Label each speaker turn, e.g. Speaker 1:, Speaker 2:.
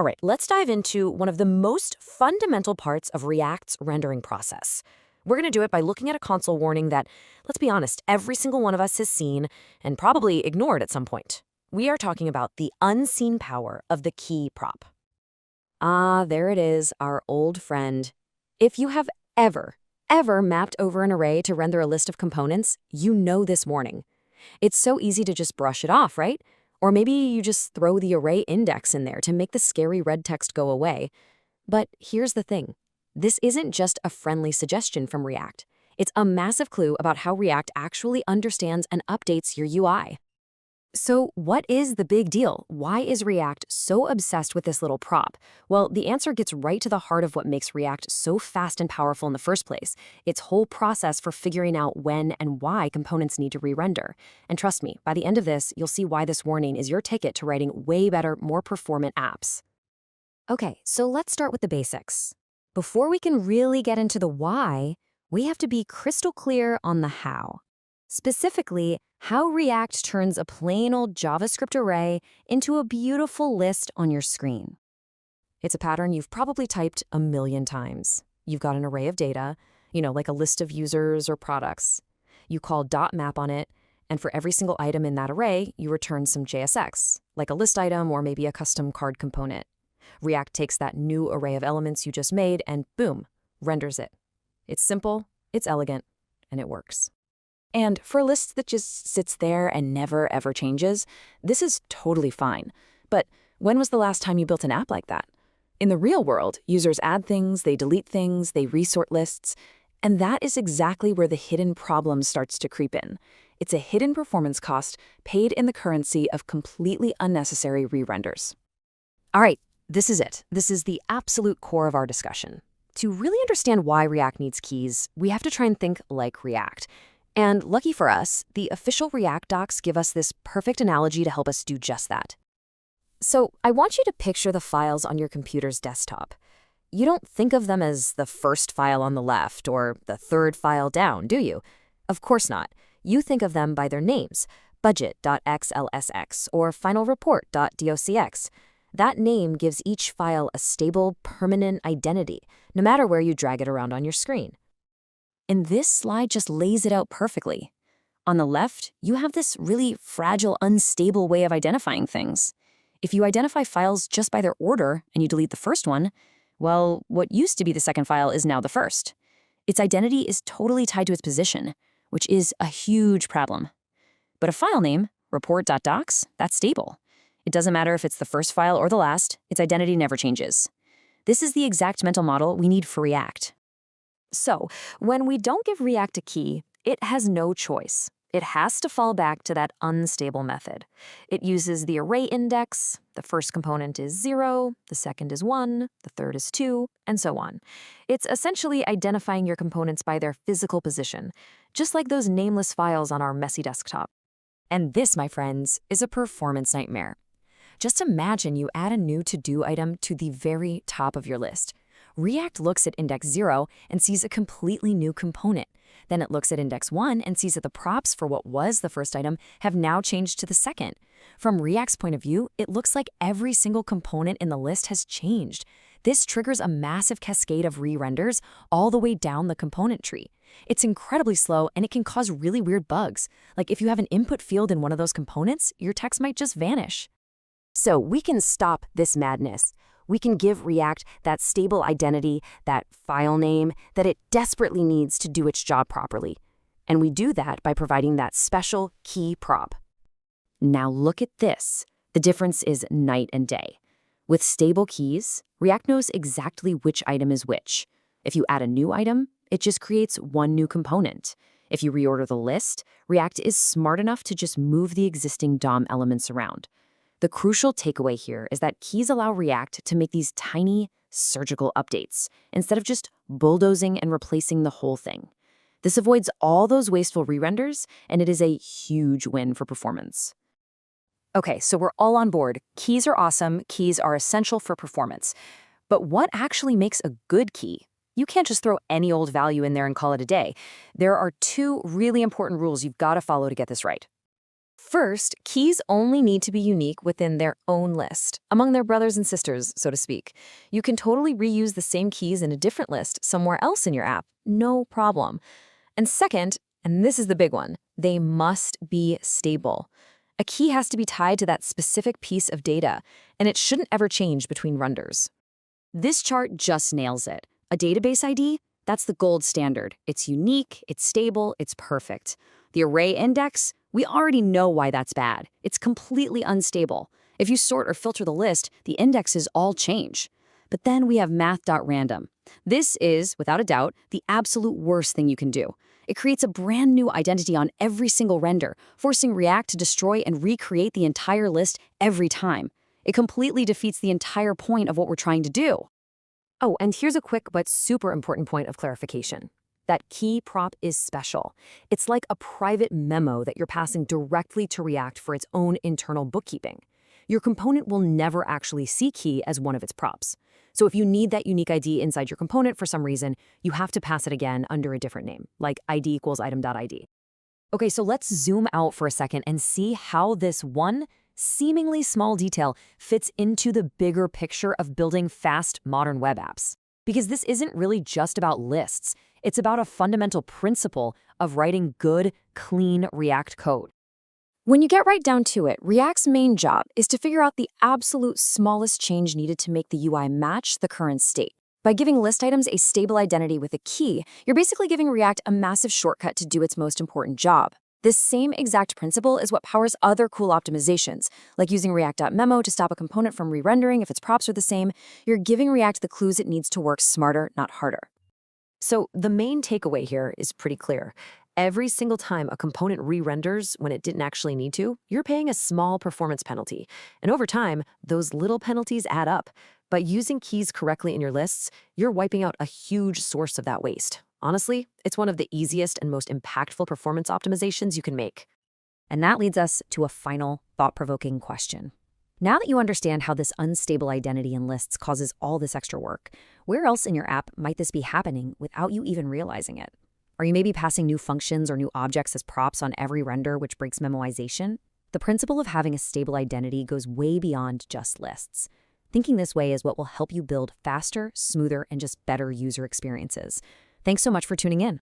Speaker 1: All right, let's dive into one of the most fundamental parts of React's rendering process. We're going to do it by looking at a console warning that, let's be honest, every single one of us has seen and probably ignored at some point. We are talking about the unseen power of the key prop. Ah, there it is, our old friend. If you have ever mapped over an array to render a list of components, you know this warning. It's so easy to just brush it off, right? Or maybe you just throw the array index in there to make the scary red text go away. But here's the thing. This isn't just a friendly suggestion from React. It's a massive clue about how React actually understands and updates your UI. So what is the big deal? Why is React so obsessed with this little prop? Well, the answer gets right to the heart of what makes React so fast and powerful in the first place. Its whole process for figuring out when and why components need to re-render. And trust me, by the end of this, you'll see why this warning is your ticket to writing way better, more performant apps. Okay, so let's start with the basics. Before we can really get into the why, we have to be crystal clear on the how. Specifically, how React turns a plain old JavaScript array into a beautiful list on your screen. It's a pattern you've probably typed a million times. You've got an array of data, like a list of users or products. You call .map on it, and for every single item in that array, you return some JSX, like a list item or maybe a custom card component. React takes that new array of elements you just made and boom, renders it. It's simple, it's elegant, and it works. And for a list that just sits there and never ever changes, this is totally fine. But when was the last time you built an app like that? In the real world, users add things, they delete things, they resort lists, and that is exactly where the hidden problem starts to creep in. It's a hidden performance cost paid in the currency of completely unnecessary re-renders. All right, this is it. This is the absolute core of our discussion. To really understand why React needs keys, we have to try and think like React. And lucky for us, the official React docs give us this perfect analogy to help us do just that. So I want you to picture the files on your computer's desktop. You don't think of them as the first file on the left or the third file down, do you? Of course not. You think of them by their names, budget.xlsx or finalreport.docx. That name gives each file a stable, permanent identity, no matter where you drag it around on your screen. And this slide just lays it out perfectly. On the left, you have this really fragile, unstable way of identifying things. If you identify files just by their order and you delete the first one, well, what used to be the second file is now the first. Its identity is totally tied to its position, which is a huge problem. But a file name, report.docs, that's stable. It doesn't matter if it's the first file or the last, its identity never changes. This is the exact mental model we need for React. So, when we don't give React a key, it has no choice. It has to fall back to that unstable method. It uses the array index. The first component is 0, the second is 1, the third is 2, and so on. It's essentially identifying your components by their physical position, just like those nameless files on our messy desktop. And this, my friends, is a performance nightmare. Just imagine you add a new to-do item to the very top of your list. React looks at index 0 and sees a completely new component. Then it looks at index 1 and sees that the props for what was the first item have now changed to the second. From React's point of view, it looks like every single component in the list has changed. This triggers a massive cascade of re-renders all the way down the component tree. It's incredibly slow and it can cause really weird bugs. Like if you have an input field in one of those components, your text might just vanish. So we can stop this madness. We can give React that stable identity, that file name that it desperately needs to do its job properly. And we do that by providing that special key prop. Now look at this. The difference is night and day. With stable keys, React knows exactly which item is which. If you add a new item, it just creates one new component. If you reorder the list, React is smart enough to just move the existing DOM elements around. The crucial takeaway here is that keys allow React to make these tiny, surgical updates instead of just bulldozing and replacing the whole thing. This avoids all those wasteful re-renders, and it is a huge win for performance. Okay, so we're all on board. Keys are awesome. Keys are essential for performance. But what actually makes a good key? You can't just throw any old value in there and call it a day. There are two really important rules you've got to follow to get this right. First, keys only need to be unique within their own list, among their brothers and sisters, so to speak. You can totally reuse the same keys in a different list somewhere else in your app, no problem. And second, and this is the big one, they must be stable. A key has to be tied to that specific piece of data, and it shouldn't ever change between renders.
Speaker 2: This chart just nails it. A database ID? That's the gold standard. It's unique, it's stable, it's perfect. The array index? We already know why that's bad. It's completely unstable. If you sort or filter the list, the indexes all change. But then we have math.random. This is, without a doubt, the absolute worst thing you can do. It creates a brand new identity on every single render, forcing React to destroy and recreate the entire list every time. It completely defeats the entire point of what we're trying to do.
Speaker 1: Oh, and here's a quick but super important point of clarification. That key prop is special. It's like a private memo that you're passing directly to React for its own internal bookkeeping. Your component will never actually see key as one of its props. So if you need that unique ID inside your component for some reason, you have to pass it again under a different name, like ID equals item.id. Okay, so let's zoom out for a second and see how this one seemingly small detail fits into the bigger picture of building fast, modern web apps. Because this isn't really just about lists. It's about a fundamental principle of writing good, clean React code. When you get right down to it, React's main job is to figure out the absolute smallest change needed to make the UI match the current state. By giving list items a stable identity with a key, you're basically giving React a massive shortcut to do its most important job. This same exact principle is what powers other cool optimizations, like using React.memo to stop a component from re-rendering if its props are the same. You're giving React the clues it needs to work smarter, not harder. So the main takeaway here is pretty clear. Every single time a component re-renders when it didn't actually need to, you're paying a small performance penalty. And over time, those little penalties add up. By using keys correctly in your lists, you're wiping out a huge source of that waste. Honestly, it's one of the easiest and most impactful performance optimizations you can make.
Speaker 2: And that leads us to a final, thought-provoking question. Now that you understand how this unstable identity in lists causes all this extra work, where else in your app might this be happening without you even realizing it? Are you maybe passing new functions or new objects as props on every render, which breaks memoization? The principle of having a stable identity goes way beyond just lists. Thinking this way is what will help you build faster, smoother, and just better user experiences. Thanks so much for tuning in.